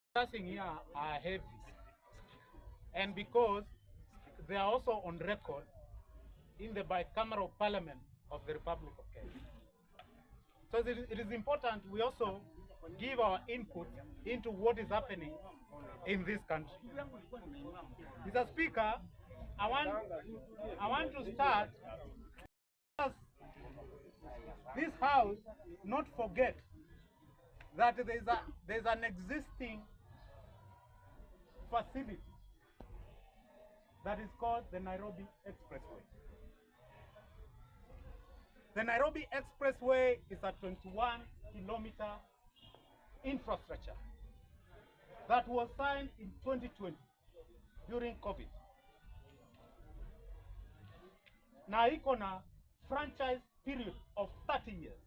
discussing here are heavy, and because they are also on record in the bicameral parliament of the Republic of Kenya. So it is important we also give our input into what is happening in this country. Mr. Speaker, I want to start this house not forget that there's an existing facility that is called the Nairobi Expressway. The Nairobi Expressway is a 21-kilometer infrastructure that was signed in 2020 during COVID. Na iko na franchise period of 30 years.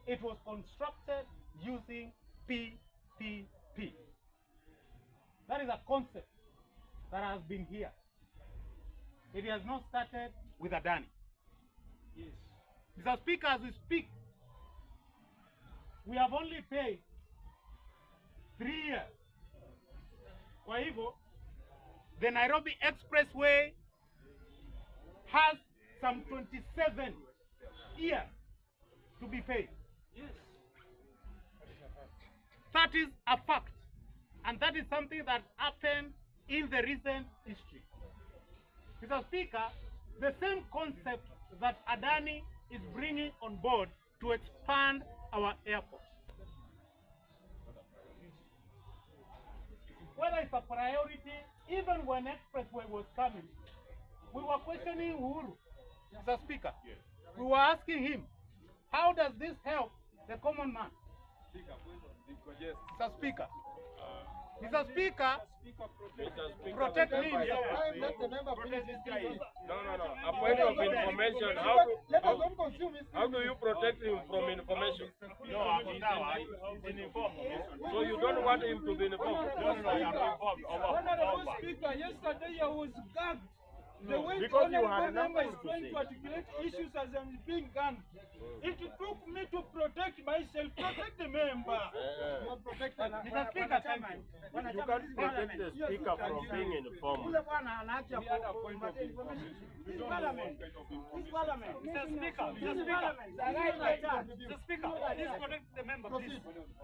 It was constructed using PPP. That is a concept that has been here. It has not started with ADANI. Yes. Mr. Speaker, as we speak, we have only paid 3 years. Kwa hivyo, the Nairobi Expressway has some 27 years to be paid. Yes. That is a fact. And that is something that happened in the recent history. Mr. Speaker, the same concept that ADANI is bringing on board to expand our airport, whether it's a priority, even when Expressway was coming, we were questioning Uhuru, Mr. Speaker. Yes. We were asking him, how does this help the common man? Mr. Speaker. Mr. Speaker, protect me. Let the member finish his thing. No. A point of information. How do you protect him from information? No, he's informed. So you don't want him to be informed? No, I'm informed. Honorable Speaker, yesterday I was gagged. The way the Because you honorable had member is nothing to trying say. to articulate issues as I'm being gagged. It took me to protect myself, protect the member. Mr. Speaker, thank you. You can't protect the speaker from being informed. This parliament. Mr. Speaker, please protect the member, please.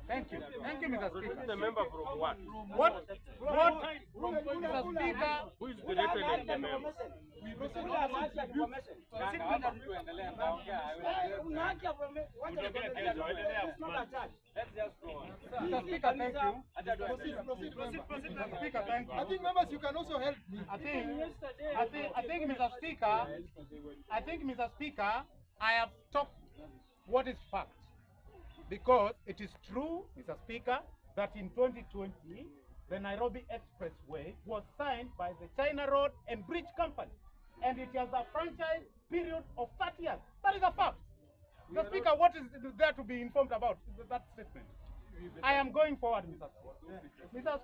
Thank you. Thank you, Mr. Speaker. The member from what? Mr. Speaker, Who is threatening the member? Mr. Speaker, thank you. Mr. Speaker, thank you. I think members, you can also help me. I think, Mr. Speaker, I have talked what is fact. Because it is true, Mr. Speaker, that in 2020, the Nairobi Expressway was signed by the China Road and Bridge Company. And it has a franchise period of 30 years. That is a fact. Mr. Speaker, what is there to be informed about that statement? I am going forward, Mr.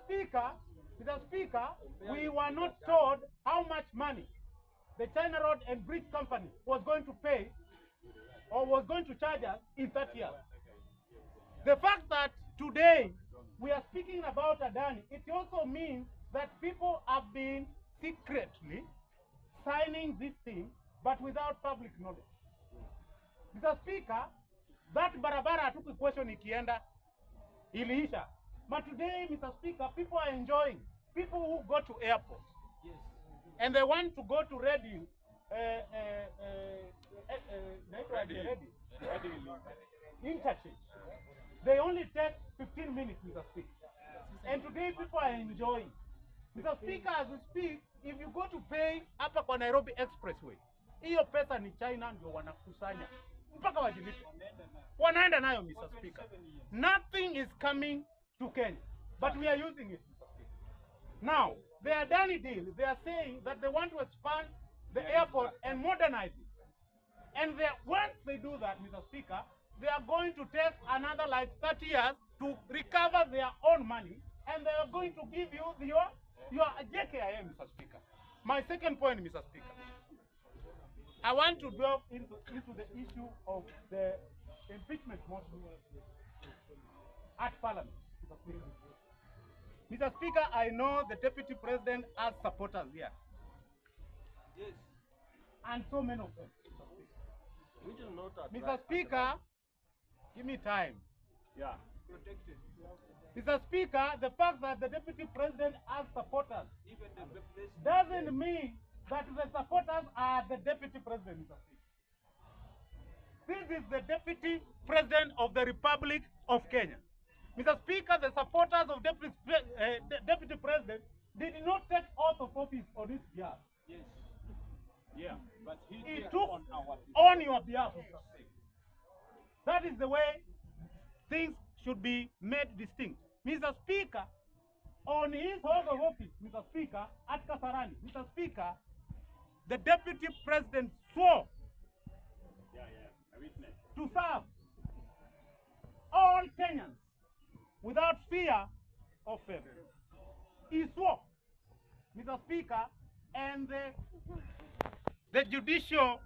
Speaker. Mr. Speaker, we were not told how much money the China Road and Bridge Company was going to pay or was going to charge us in 30 years. The fact that today we are speaking about ADANI, it also means that people have been secretly signing this thing, but without public knowledge. Mr. Speaker, that barabara hatuku question ikienda, iliisha. But today, Mr. Speaker, people are enjoying. People who go to airports, yes, and they want to go to Reading, interchange. They only take 15 minutes, Mr. Speaker. And today people are enjoying. Mr. Speaker, as we speak, if you go to pay hapa kwa Nairobi Expressway, hiyo pesa ni China ndio wanakusanya. Mpaka wajilipe. Wanaenda nayo, Mr. Speaker. Nothing is coming to Kenya, but we are using it, Mr. Speaker. Now, the ADANI deal, they are saying that they want to expand the airport and modernize it. And once they do that, Mr. Speaker, they are going to take another like 30 years to recover their own money, and they are going to give you your JKIA, Mr. Speaker. My second point, Mr. Speaker, I want to delve into the issue of the impeachment motion at Parliament, Mr. Speaker. Mr. Speaker, I know the Deputy President has supporters here. Yes. And so many of them. We do not Mr. Speaker, give me time. Yeah. Protected. Mr. Speaker, the fact that the Deputy President has supporters Even the president. doesn't mean that the supporters are the Deputy President, Mr. Speaker. This is the Deputy President of the Republic of Kenya. Mr. Speaker, the supporters of Deputy President did not take oath of office on his behalf. Yes. Yeah. But He took on your behalf, Mr. Speaker. That is the way things should be made distinct. Mr. Speaker, on his oath of office, Mr. Speaker, at Kasarani, Mr. Speaker, the Deputy President swore to serve all Kenyans without fear of favor. He swore, Mr. Speaker, and the judicial,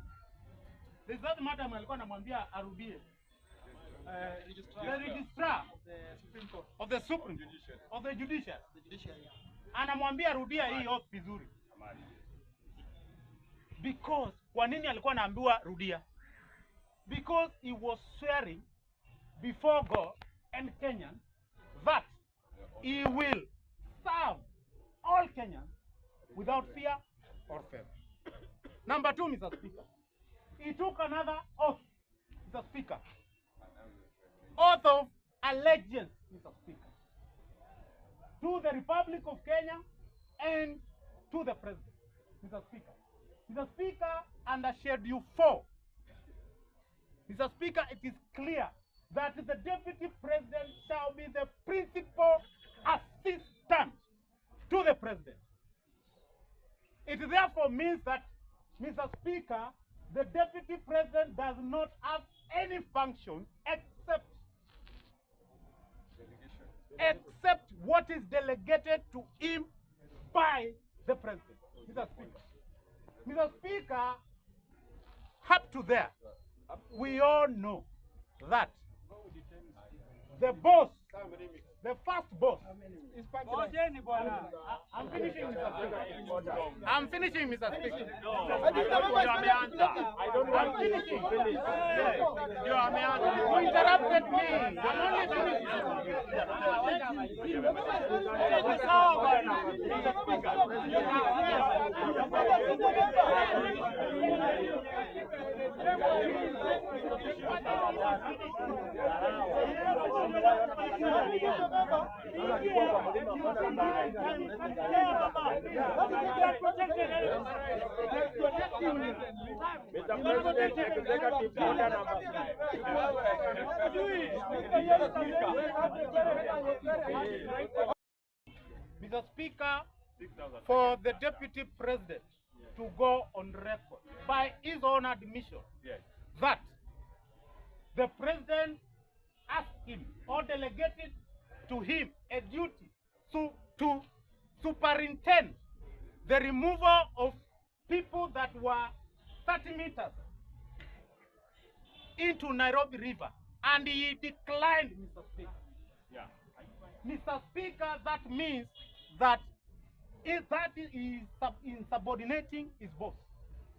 there's that madam alikuwa anamwambia arudie. The registrar of the Supreme of the Judiciary anamwambia rudia hii oath vizuri. Because kwa nini alikuwa anaambiwa rudia? Because he was swearing before God and Kenyans that he will serve all Kenyans without fear or favor. Number two, Mr. Speaker, he took another oath, Mr. Speaker, oath of allegiance, Mr. Speaker, to the Republic of Kenya and to the President, Mr. Speaker. Mr. Speaker, under Schedule 4, Mr. Speaker, it is clear that the Deputy President shall be the principal assistant to the President. It therefore means that, Mr. Speaker, the Deputy President does not have any function except what is delegated to him by the President. Mr. Speaker. Mr. Speaker, up to there, we all know that the boss, the first boss, I'm finishing, Mr. Speaker. I'm finishing, Mr. Speaker. I'm finishing. You interrupted me. I'm only finishing. Mr. Speaker, for the Deputy President to go on record by his own admission that the President asked him or delegated to him a duty to superintend the removal of people that were 30 meters into Nairobi River, and he declined, Mr. Speaker. Yeah. Mr. Speaker, that means that he is insubordinating his boss.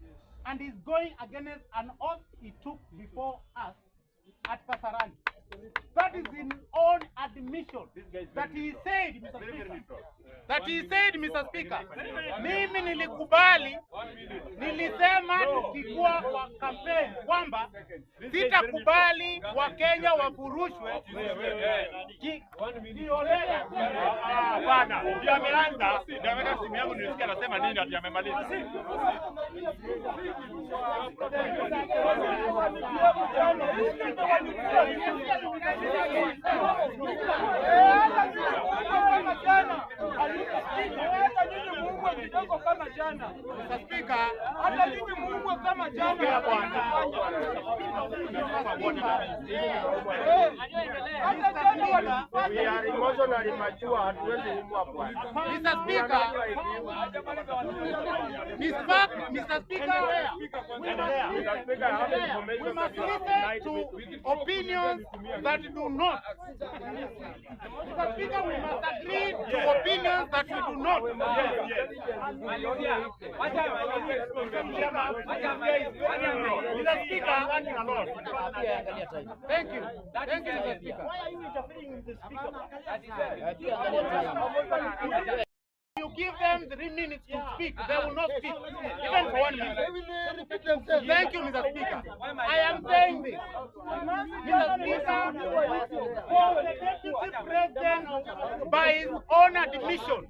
Yes. And he's going against an oath he took before us at Kasarani. That is in own admission that he said, Mr. Speaker. That he said, Mr. Speaker. Mimi nilikubali, nilisema tukikuwa kwa kampeni kwamba sitakubali Wakenya wafurushwe kiolela. Bana, ndio ameanza. Ndio ameweka simu yangu nilisikia anasema nini ati amemaliza. Mr. Speaker, We are emotionally mature, hatuwezi umwa bwana. Mr. Speaker, Mr. Speaker, we must listen to opinions that do not. Mr. Speaker, we must agree to opinions that we do not. Mr. Speaker, thank you. Thank you, Mr. Speaker. Why are you interfering with the speaker? You give them 3 minutes to speak, they will not speak, even for 1 minute. Thank you, Mr. Speaker. I am saying this. Mr. Speaker, for the Deputy President, by his own admission,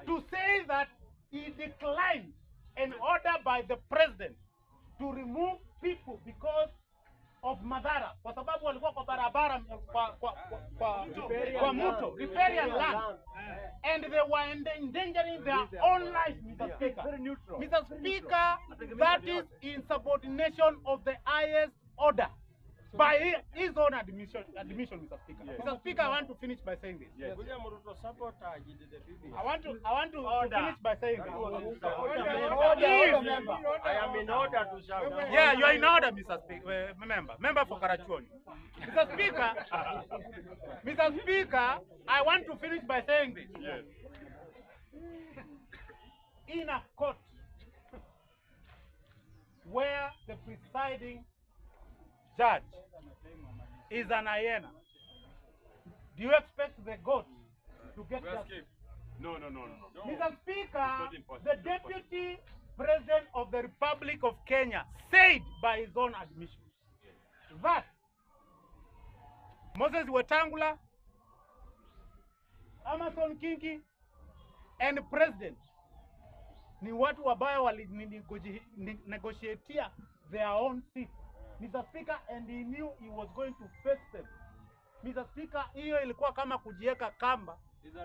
to say that he declined an order by the President to remove people because of madhara, kwa sababu walikuwa kwa barabara kwa mto, riparian land, and they were endangering their own life, Mr. Speaker. Mr. Speaker, that is insubordination of the highest order by his own admission, Mr. Speaker. Mr. Speaker, I want to finish by saying this. I want to finish by saying this. I am in order to shout. Yeah, you are in order, Mr. Speaker. Member for Karachuoni. Mr. Speaker, I want to finish by saying this. Yes. In a court where the presiding judge is an hyena, do you expect the goat to get justice? No. Mr. Speaker, the Deputy President of the Republic of Kenya said by his own admission that Moses Wetangula, Amason Kingi, and President ni watu wabaya wali-negotiatea their own seat, Mr. Speaker, and he knew he was going to face them. Mr. Speaker, hiyo ilikuwa kama kujieka kamba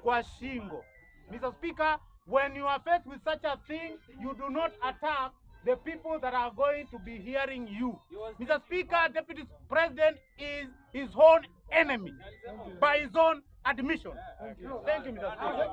kwa shingo. Mr. Speaker, when you are faced with such a thing, you do not attack the people that are going to be hearing you. Mr. Speaker, Deputy President is his own enemy by his own admission. Thank you, Mr. Speaker.